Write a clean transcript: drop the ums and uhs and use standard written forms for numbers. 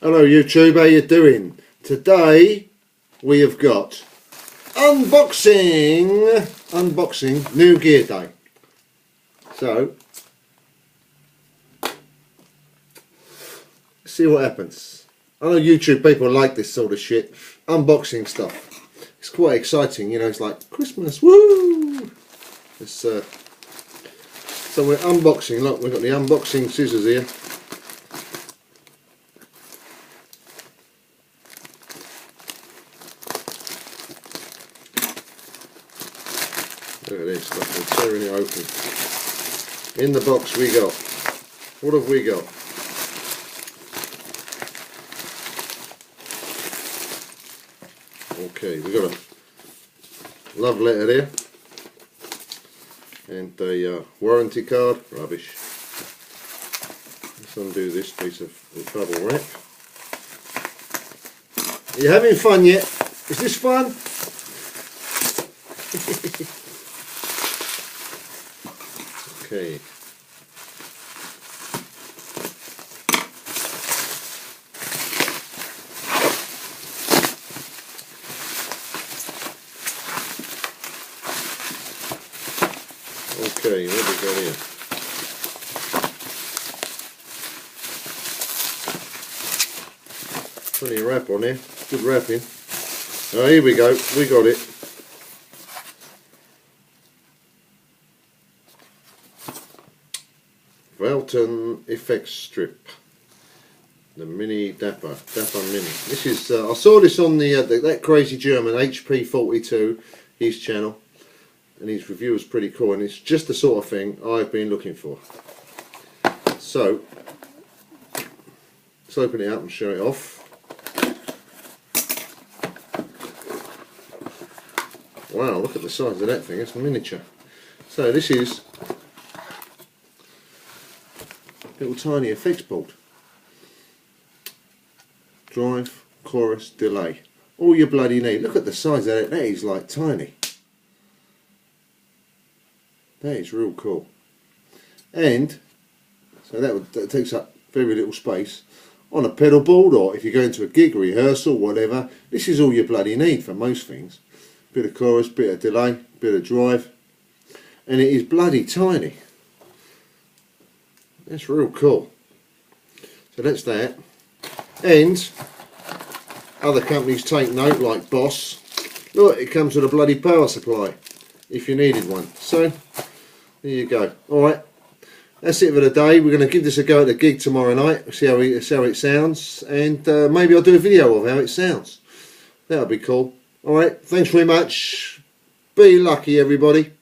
Hello YouTube, how you doing? Today we have got unboxing new gear day. So let's see what happens. I know YouTube people like this sort of shit, unboxing stuff. It's quite exciting, you know, it's like Christmas, woo! It's, so we're unboxing, look, we've got the unboxing scissors here. Look at this, look, we're tearing it open. In the box we got, what have we got? Okay, we got a love letter there, and a warranty card, rubbish. Let's undo this piece of bubble wrap. Are you having fun yet? Is this fun? Okay. Okay, what have we got here? Plenty of wrap on here, good wrapping. Oh, here we go, we got it. Velton Effects Strip, the Mini Dapper Mini. This is I saw this on that crazy German HP42, his channel, and his review was pretty cool, and it's just the sort of thing I've been looking for. So let's open it up and show it off. Wow, look at the size of that thing, it's miniature. So this is little tiny effects board. Drive, chorus, delay. All you bloody need. Look at the size of that. That is like tiny. That is real cool. And so that takes up very little space on a pedal board, or if you're going to a gig, rehearsal, whatever. This is all you bloody need for most things. Bit of chorus, bit of delay, bit of drive, and it is bloody tiny. That's real cool. So that's that. And other companies take note, like Boss. Look, it comes with a bloody power supply if you needed one. So there you go. Alright, that's it for the day. We're going to give this a go at the gig tomorrow night, see how it sounds, and maybe I'll do a video of how it sounds. That'll be cool. Alright, thanks very much. Be lucky, everybody.